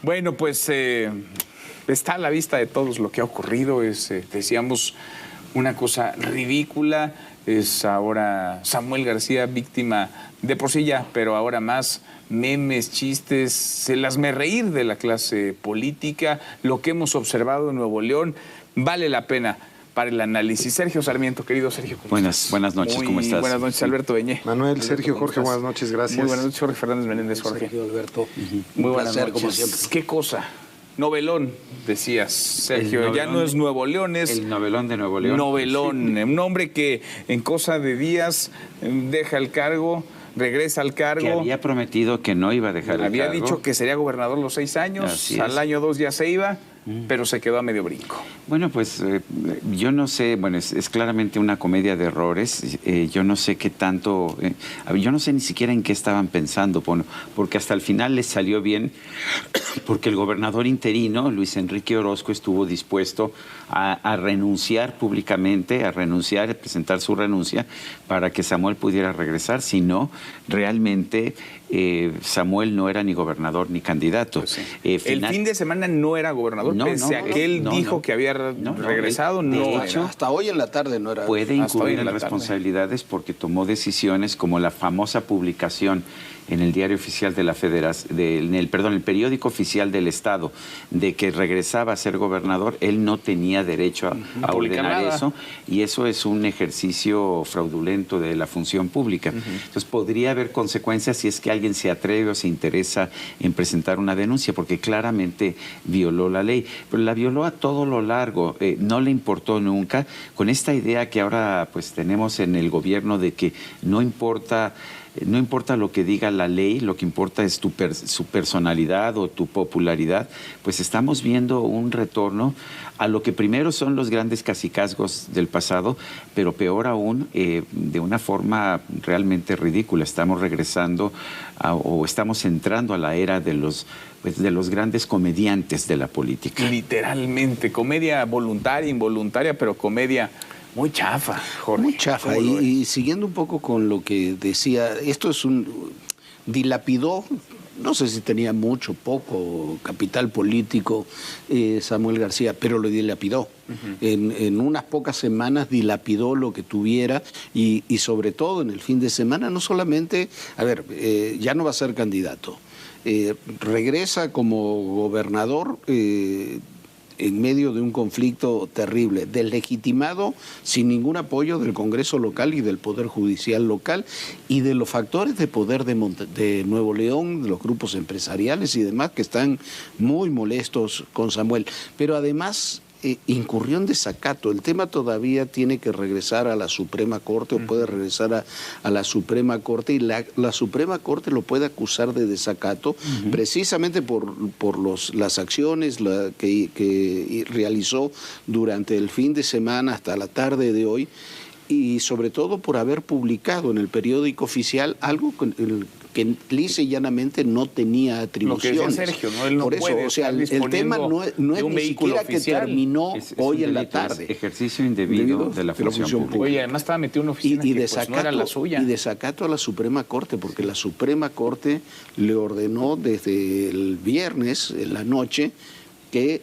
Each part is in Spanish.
Bueno, pues está a la vista de todos lo que ha ocurrido. Decíamos, una cosa ridícula. Es ahora Samuel García víctima de por sí ya, pero ahora más memes, chistes, se las me reír de la clase política. Lo que hemos observado en Nuevo León vale la pena para el análisis. Sergio Sarmiento, querido Sergio. Buenas noches, ¿cómo estás? Buenas noches, Alberto Beñé. Manuel, Sergio, Jorge, buenas noches, gracias. Muy buenas noches, Jorge Fernández Menéndez, Jorge. Sergio, Alberto. Muy buenas placer, noches. como siempre. ¿Qué cosa? Novelón, decías, Sergio. Ya no es Nuevo León, es... El novelón de Nuevo León. Novelón, un hombre que en cosa de días deja el cargo, regresa al cargo. Que había prometido que no iba a dejar el cargo. Había dicho que sería gobernador los 6 años, al año 2 ya se iba, pero se quedó a medio brinco. Bueno, pues yo no sé, bueno, es claramente una comedia de errores. Yo no sé qué tanto, yo no sé ni siquiera en qué estaban pensando, porque hasta el final les salió bien, porque el gobernador interino, Luis Enrique Orozco, estuvo dispuesto a renunciar públicamente, a presentar su renuncia para que Samuel pudiera regresar. Si no, realmente Samuel no era ni gobernador ni candidato. Pues sí. El fin de semana no era gobernador, pese a que él dijo que había regresado. De hecho, hasta hoy en la tarde no era. Puede incurrir en responsabilidades porque tomó decisiones como la famosa publicación en el diario oficial de la Federación, el periódico oficial del Estado, de que regresaba a ser gobernador. Él no tenía derecho a ordenar eso, y eso es un ejercicio fraudulento de la función pública. Entonces podría haber consecuencias si es que alguien se atreve o se interesa en presentar una denuncia, porque claramente violó la ley, pero la violó a todo lo largo. No le importó nunca, con esta idea que ahora pues tenemos en el gobierno de que no importa lo que diga la ley, lo que importa es su personalidad o tu popularidad. Pues estamos viendo un retorno a lo que primero son los grandes cacicazgos del pasado, pero peor aún, de una forma realmente ridícula. Estamos regresando o estamos entrando a la era de los grandes comediantes de la política. Literalmente, comedia voluntaria, involuntaria, pero comedia muy chafa, Jorge. Muy chafa. Y siguiendo un poco con lo que decía, esto es dilapidó, no sé si tenía mucho, poco capital político Samuel García, pero lo dilapidó. En unas pocas semanas dilapidó lo que tuviera, y sobre todo en el fin de semana, no solamente, ya no va a ser candidato, regresa como gobernador en medio de un conflicto terrible, deslegitimado, sin ningún apoyo del Congreso local y del Poder Judicial local, y de los factores de poder de Nuevo León, de los grupos empresariales y demás, que están muy molestos con Samuel. Pero además incurrió en desacato. El tema todavía tiene que regresar a la Suprema Corte, o puede regresar a la Suprema Corte, y la Suprema Corte lo puede acusar de desacato, precisamente por las acciones que realizó durante el fin de semana hasta la tarde de hoy, y sobre todo por haber publicado en el periódico oficial algo que lisa y llanamente no tenía atribuciones. Lo que decía Sergio, ¿no? Él no por eso, puede o sea, el tema no es ni siquiera que terminó hoy en la tarde. Ejercicio indebido de la función pública. Oye, además estaba metido en una oficina que pues no era la suya. Y desacato a la Suprema Corte, porque la Suprema Corte le ordenó desde el viernes en la noche que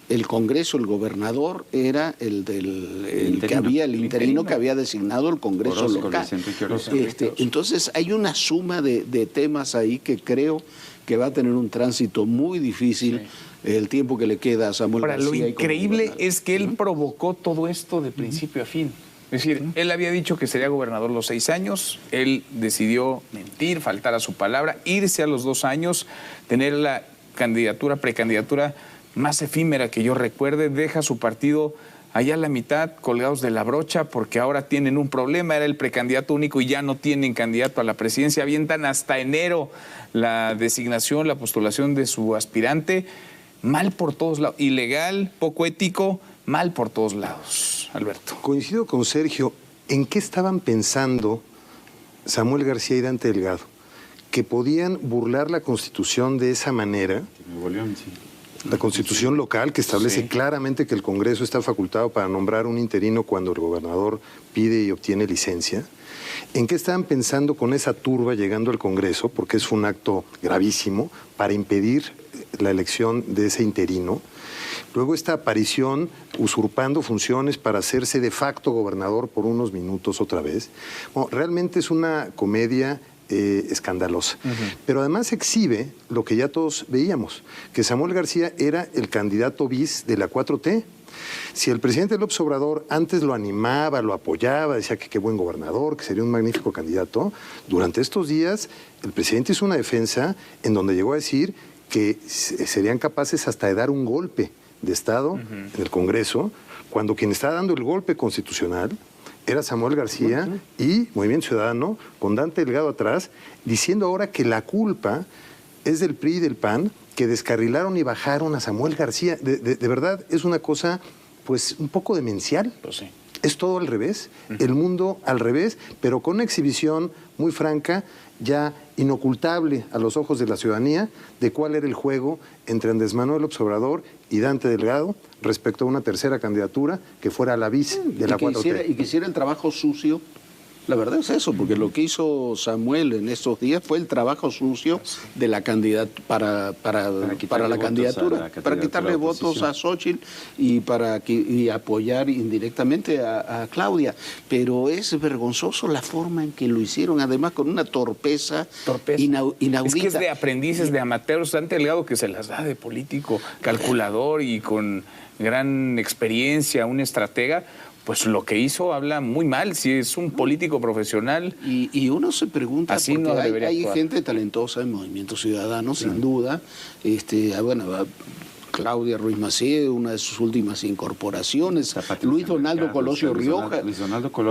el Congreso, el gobernador, era el interino que había designado el Congreso local. Entonces hay una suma de temas ahí que creo que va a tener un tránsito muy difícil el tiempo que le queda a Samuel García. Lo increíble es que él provocó todo esto de principio a fin. Es decir, él había dicho que sería gobernador los 6 años, él decidió mentir, faltar a su palabra, irse a los 2 años, tener la precandidatura más efímera que yo recuerde, deja su partido allá a la mitad, colgados de la brocha, porque ahora tienen un problema. Era el precandidato único y ya no tienen candidato a la presidencia. Avientan hasta enero la designación, la postulación de su aspirante. Mal por todos lados. Ilegal, poco ético, mal por todos lados, Alberto. Coincido con Sergio. ¿En qué estaban pensando Samuel García y Dante Delgado? ¿Que podían burlar la Constitución de esa manera? Nuevo León, sí. La Constitución local, que establece Sí. claramente que el Congreso está facultado para nombrar un interino cuando el gobernador pide y obtiene licencia. ¿En qué estaban pensando con esa turba llegando al Congreso? Porque es un acto gravísimo para impedir la elección de ese interino. Luego esta aparición usurpando funciones para hacerse de facto gobernador por unos minutos otra vez. Bueno, realmente es una comedia escandalosa. Pero además exhibe lo que ya todos veíamos, que Samuel García era el candidato bis de la 4T. Si el presidente López Obrador antes lo animaba, lo apoyaba, decía que qué buen gobernador, que sería un magnífico candidato, durante estos días el presidente hizo una defensa en donde llegó a decir que serían capaces hasta de dar un golpe de Estado en el Congreso, cuando quien estaba dando el golpe constitucional era Samuel García y Movimiento Ciudadano, con Dante Delgado atrás, diciendo ahora que la culpa es del PRI y del PAN, que descarrilaron y bajaron a Samuel García. De verdad, es una cosa, pues, un poco demencial. Pues sí. Es todo al revés, el mundo al revés, pero con una exhibición muy franca, ya inocultable a los ojos de la ciudadanía, de cuál era el juego entre Andrés Manuel López Obrador y Dante Delgado respecto a una tercera candidatura que fuera la bis de la 4T. Y que hiciera el trabajo sucio. La verdad es eso, porque lo que hizo Samuel en estos días fue el trabajo sucio de la candidatura para quitarle votos a Xóchitl y apoyar indirectamente a Claudia. Pero es vergonzoso la forma en que lo hicieron, además con una torpeza. Inaudita. Es que es de aprendices, de amateurs, Dante Delgado que se las da de político, calculador y con gran experiencia, un estratega. Pues lo que hizo habla muy mal, si es un político profesional. Y uno se pregunta, así porque no debería hay actuar. gente talentosa en Movimiento Ciudadano, sin duda. Claudia Ruiz Massieu, una de sus últimas incorporaciones, Luis Donaldo Colosio Rioja,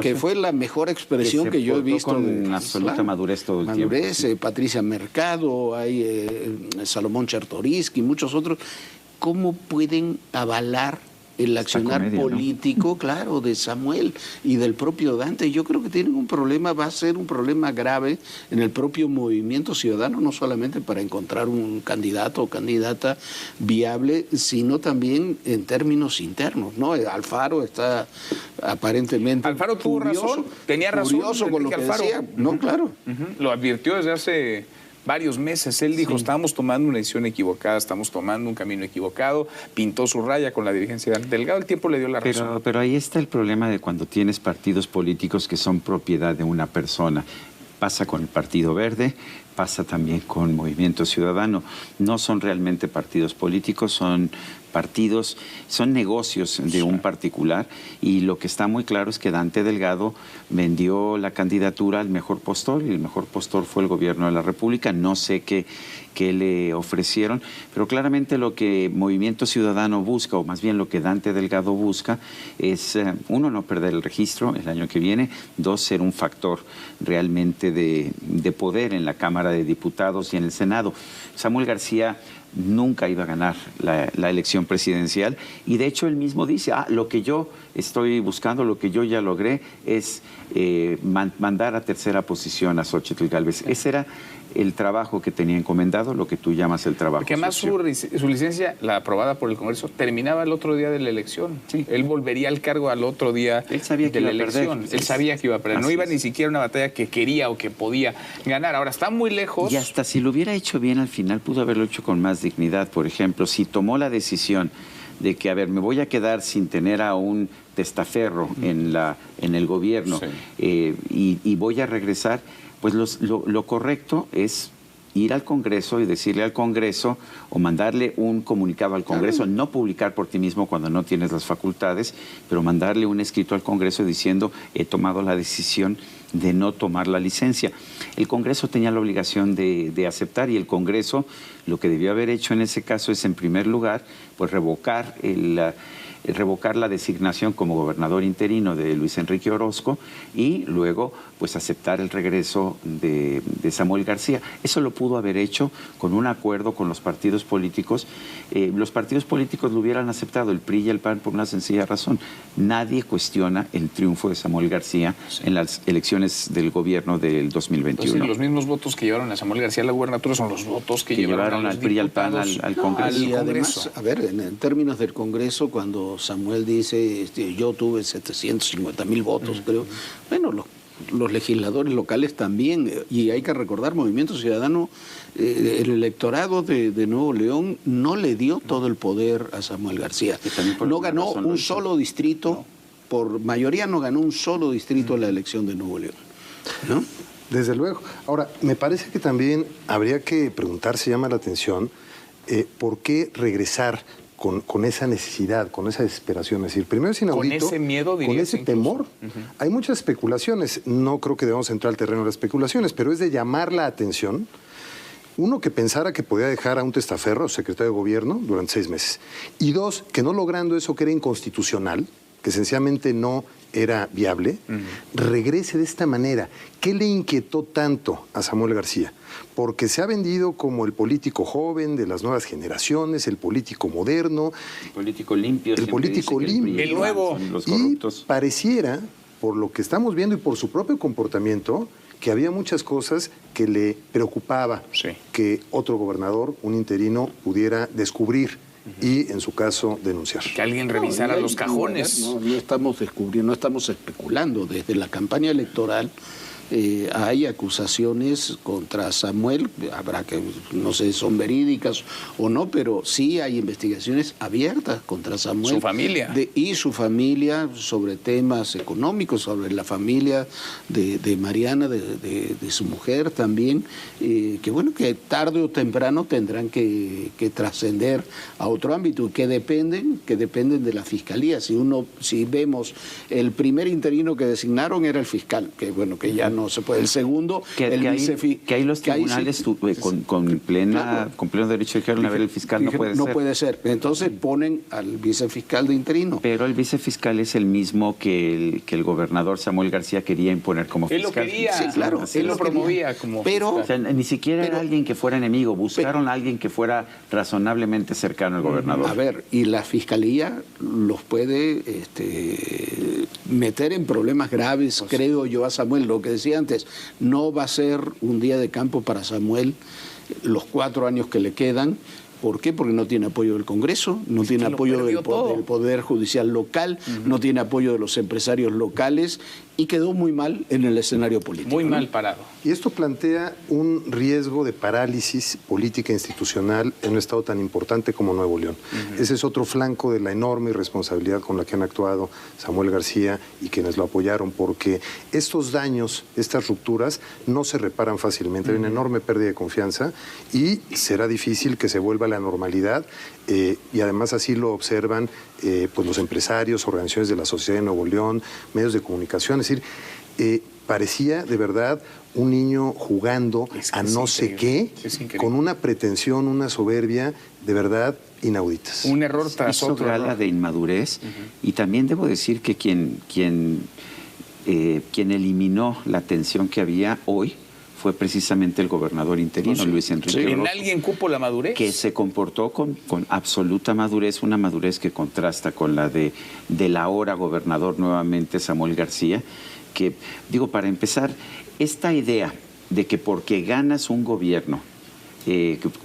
que fue la mejor expresión que yo he visto. Con absoluta madurez todo el tiempo. Patricia Mercado, hay Salomón Chertorisky, muchos otros. ¿Cómo pueden avalar el accionar comedia, político, ¿no? Claro, de Samuel y del propio Dante? Yo creo que tienen un problema, va a ser un problema grave en el propio Movimiento Ciudadano, no solamente para encontrar un candidato o candidata viable, sino también en términos internos, ¿no? Alfaro está aparentemente Alfaro tuvo razón, tenía razón. furioso con lo que Alfaro decía, ¿no? Claro. Lo advirtió desde hace varios meses. Él dijo, estamos tomando una decisión equivocada, estamos tomando un camino equivocado, pintó su raya con la dirigencia de Delgado, el tiempo le dio la razón. Pero ahí está el problema de cuando tienes partidos políticos que son propiedad de una persona. Pasa con el Partido Verde, pasa también con Movimiento Ciudadano. No son realmente partidos políticos, son partidos, son negocios de un particular, y lo que está muy claro es que Dante Delgado vendió la candidatura al mejor postor, y el mejor postor fue el gobierno de la República. No sé qué le ofrecieron, pero claramente lo que Movimiento Ciudadano busca, o más bien lo que Dante Delgado busca, es, uno, no perder el registro el año que viene; dos, ser un factor realmente de poder en la Cámara de Diputados y en el Senado. Samuel García nunca iba a ganar la elección presidencial, y de hecho él mismo dice, lo que yo estoy buscando, lo que yo ya logré es mandar a tercera posición a Xóchitl Gálvez. Ese era el trabajo que tenía encomendado, lo que tú llamas el trabajo. Porque además su licencia, la aprobada por el Congreso, terminaba el otro día de la elección. Sí. Él volvería al cargo al otro día de la elección. Él sabía que iba a perder. No iba ni siquiera a una batalla que quería o que podía ganar. Ahora está muy lejos. Y hasta si lo hubiera hecho bien al final, pudo haberlo hecho con más dignidad. Por ejemplo, si tomó la decisión de que, me voy a quedar sin tener a un testaferro en el gobierno, y voy a regresar, pues lo correcto es ir al Congreso y decirle al Congreso, o mandarle un comunicado al Congreso, no publicar por ti mismo cuando no tienes las facultades, pero mandarle un escrito al Congreso diciendo, he tomado la decisión de no tomar la licencia. El Congreso tenía la obligación de aceptar, y el Congreso lo que debió haber hecho en ese caso es, en primer lugar, pues revocar la designación como gobernador interino de Luis Enrique Orozco, y luego pues aceptar el regreso de Samuel García. Eso lo pudo haber hecho con un acuerdo con los partidos políticos. Los partidos políticos lo hubieran aceptado, el PRI y el PAN, por una sencilla razón: nadie cuestiona el triunfo de Samuel García en las elecciones elecciones del gobierno del 2021. Entonces, los mismos votos que llevaron a Samuel García a la gubernatura son los votos que llevaron al PRI y al PAN al Congreso. Y además, a ver, en términos del Congreso, cuando Samuel dice, yo tuve 750,000 votos, creo, bueno, los legisladores locales también, y hay que recordar, Movimiento Ciudadano, el electorado de Nuevo León no le dio todo el poder a Samuel García. No ganó un solo distrito, por mayoría no ganó un solo distrito en la elección de Nuevo León, ¿no? Desde luego. Ahora, me parece que también habría que preguntarse, llama la atención, ¿por qué regresar con esa necesidad, con esa desesperación? Es decir, primero es inaudito. Con ese miedo, dirías, con ese temor. Hay muchas especulaciones. No creo que debamos entrar al terreno de las especulaciones, pero es de llamar la atención. Uno, que pensara que podía dejar a un testaferro, secretario de gobierno, durante 6 meses. Y dos, que no logrando eso que era inconstitucional, que sencillamente no era viable, regrese de esta manera. ¿Qué le inquietó tanto a Samuel García? Porque se ha vendido como el político joven de las nuevas generaciones, el político moderno. El político limpio. El político limpio. El nuevo. Los y corruptos. pareciera, por lo que estamos viendo y por su propio comportamiento, que había muchas cosas que le preocupaba que otro gobernador, un interino, pudiera descubrir y, en su caso, denunciar. Que alguien revisara los cajones. No estamos descubriendo, no estamos especulando. Desde la campaña electoral hay acusaciones contra Samuel, habrá que, no sé, son verídicas o no, pero sí hay investigaciones abiertas contra Samuel. Su familia. Y su familia sobre temas económicos, sobre la familia de Mariana, de su mujer también, que bueno, que tarde o temprano tendrán que trascender a otro ámbito, que dependen de la fiscalía. Si vemos, el primer interino que designaron era el fiscal, que bueno, que ya no se puede. El segundo, que ahí los tribunales con pleno derecho dijeron, a ver, el fiscal no puede ser. No puede ser. Entonces ponen al vicefiscal de interino. Pero el vicefiscal es el mismo que el gobernador Samuel García quería imponer como fiscal. Él lo quería. Sí, claro. Él lo promovía como fiscal. O sea, ni siquiera era alguien que fuera enemigo. Buscaron a alguien que fuera razonablemente cercano al gobernador. A ver, y la fiscalía los puede meter en problemas graves, creo yo, a Samuel. Lo que decía antes, no va a ser un día de campo para Samuel los 4 años que le quedan. ¿Por qué? Porque no tiene apoyo del Congreso, no tiene apoyo del Poder Judicial local, no tiene apoyo de los empresarios locales y quedó muy mal en el escenario político. Muy mal parado. Y esto plantea un riesgo de parálisis política institucional en un estado tan importante como Nuevo León. Ese es otro flanco de la enorme irresponsabilidad con la que han actuado Samuel García y quienes lo apoyaron, porque estos daños, estas rupturas, no se reparan fácilmente. Hay una enorme pérdida de confianza y será difícil que se vuelva a la normalidad. Y además así lo observan pues los empresarios, organizaciones de la sociedad de Nuevo León, medios de comunicación. Es decir, parecía de verdad un niño jugando a no sé qué, con una pretensión, una soberbia de verdad inauditas. Un error tras otro. Hizo gala de inmadurez y también debo decir que quien eliminó la tensión que había hoy fue precisamente el gobernador interino, Luis Enrique Orozco. ¿En alguien cupo la madurez? Que se comportó con absoluta madurez, una madurez que contrasta con la del ahora gobernador nuevamente, Samuel García, que, digo, para empezar, esta idea de que porque ganas un gobierno,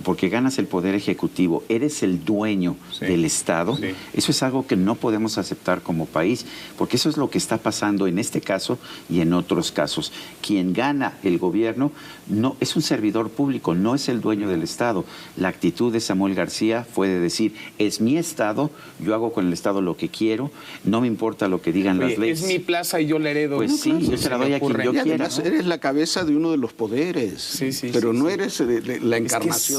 porque ganas el poder ejecutivo, eres el dueño del Estado, eso es algo que no podemos aceptar como país, porque eso es lo que está pasando en este caso y en otros casos. Quien gana el gobierno no es un servidor público, no es el dueño del Estado. La actitud de Samuel García fue de decir, es mi Estado, yo hago con el Estado lo que quiero, no me importa lo que digan las leyes. Es mi plaza y yo la heredo. Pues sí, yo se la doy a quien yo quiera. Además, eres la cabeza de uno de los poderes, pero no eres la encarnación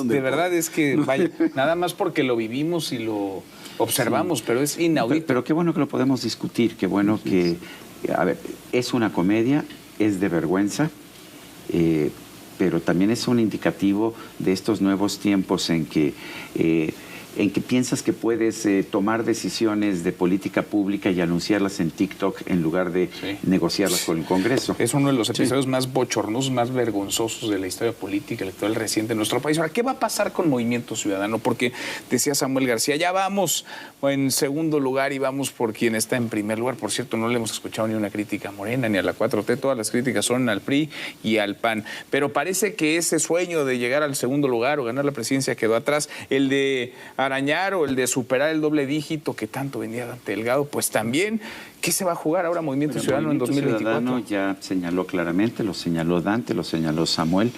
de verdad. Es que, vaya, nada más porque lo vivimos y lo observamos, pero es inaudito. Pero qué bueno que lo podemos discutir, qué bueno que, a ver, es una comedia, es de vergüenza, pero también es un indicativo de estos nuevos tiempos en que en que piensas que puedes tomar decisiones de política pública y anunciarlas en TikTok en lugar de negociarlas con el Congreso. Es uno de los episodios más bochornosos, más vergonzosos de la historia política electoral reciente en nuestro país. Ahora, ¿qué va a pasar con Movimiento Ciudadano? Porque decía Samuel García, ya vamos en segundo lugar y vamos por quien está en primer lugar. Por cierto, no le hemos escuchado ni una crítica a Morena ni a la 4T, todas las críticas son al PRI y al PAN. Pero parece que ese sueño de llegar al segundo lugar o ganar la presidencia quedó atrás. El de arañar o el de superar el doble dígito que tanto venía Dante Delgado, pues también. ¿Qué se va a jugar ahora Movimiento Ciudadano en 2024? Ciudadano ya señaló claramente, lo señaló Dante, lo señaló Samuel,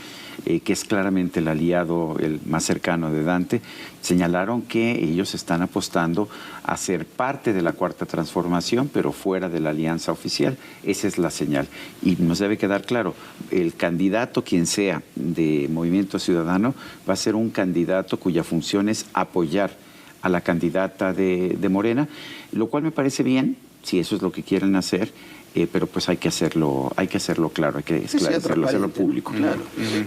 que es claramente el aliado el más cercano de Dante. Señalaron que ellos están apostando a ser parte de la Cuarta Transformación, pero fuera de la alianza oficial. Esa es la señal. Y nos debe quedar claro, el candidato, quien sea, de Movimiento Ciudadano, va a ser un candidato cuya función es apoyar a la candidata de Morena, lo cual me parece bien, si eso es lo que quieren hacer, pero pues hay que hacerlo claro, hay que esclarecerlo, hacerlo público. Claro.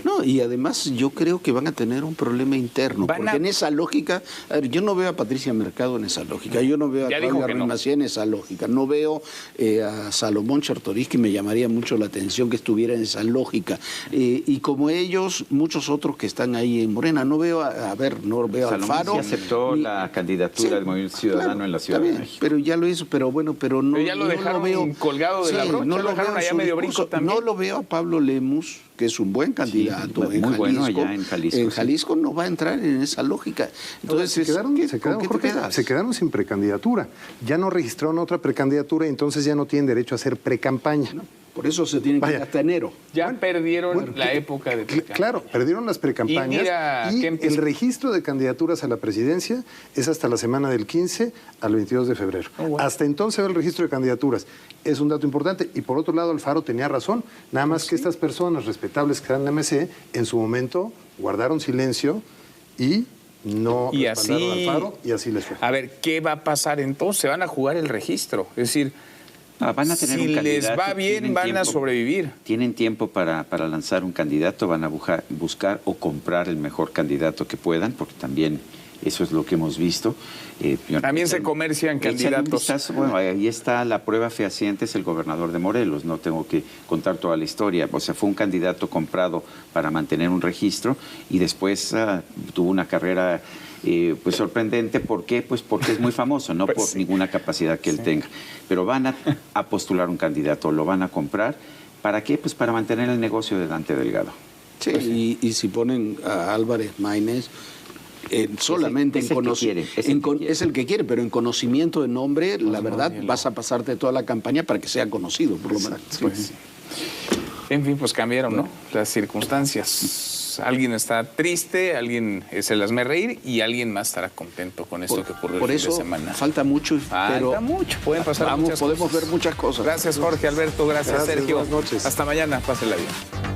No, y además yo creo que van a tener un problema interno, porque en esa lógica, a ver, yo no veo a Patricia Mercado en esa lógica, yo no veo a Claudia Ruiz Massieu en esa lógica, no veo a Salomón Chertorivsky, que me llamaría mucho la atención que estuviera en esa lógica, y como ellos, muchos otros que están ahí en Morena, no veo a Alfaro. Sí aceptó la candidatura del Movimiento Ciudadano en la Ciudad de México. Pero ya lo hizo, pero bueno, pero no, ya lo dejaron veo colgado de la brocha, no lo dejaron allá medio brinco también. No lo veo a Pablo Lemus, que es un buen candidato muy bueno allá en Jalisco. En Jalisco no va a entrar en esa lógica. Entonces, se quedaron sin precandidatura. Ya no registraron otra precandidatura y entonces ya no tienen derecho a hacer precampaña. No, por eso se tienen que ir hasta enero. Ya perdieron la época de precampaña. Claro, perdieron las precampañas y el registro de candidaturas a la presidencia es hasta la semana del 15 al 22 de febrero. Hasta entonces va el registro de candidaturas. Es un dato importante. Y por otro lado, Alfaro tenía razón. Nada más que estas personas respetables que eran en MC, en su momento guardaron silencio y no respaldaron a Alfaro y así les fue. A ver, ¿qué va a pasar entonces? Se van a jugar el registro. Es decir, van a tener si un candidato, les va bien, van a sobrevivir. Tienen tiempo para lanzar un candidato, van a buscar o comprar el mejor candidato que puedan, porque también eso es lo que hemos visto. También se comercian candidatos. Bueno, ahí está la prueba fehaciente, es el gobernador de Morelos, no tengo que contar toda la historia. O sea, fue un candidato comprado para mantener un registro y después tuvo una carrera pues sorprendente. ¿Por qué? Pues porque es muy famoso, no por ninguna capacidad que él tenga. Pero van a postular un candidato, lo van a comprar. ¿Para qué? Pues para mantener el negocio de Dante Delgado. Sí, y si ponen a Álvarez Maínez, solamente es el que quiere, pero en conocimiento de nombre, la verdad, vas a pasarte toda la campaña para que sea conocido, por lo menos. Pues, en fin, pues cambiaron, ¿no? Las circunstancias. Alguien está triste, alguien se las me reír y alguien más estará contento con esto que ocurrió el fin de semana. Falta mucho, falta mucho. Pueden pasar muchas podemos cosas. ver muchas cosas. Gracias, Jorge, Alberto. Gracias, Sergio. Buenas noches. Hasta mañana. Pásenla bien.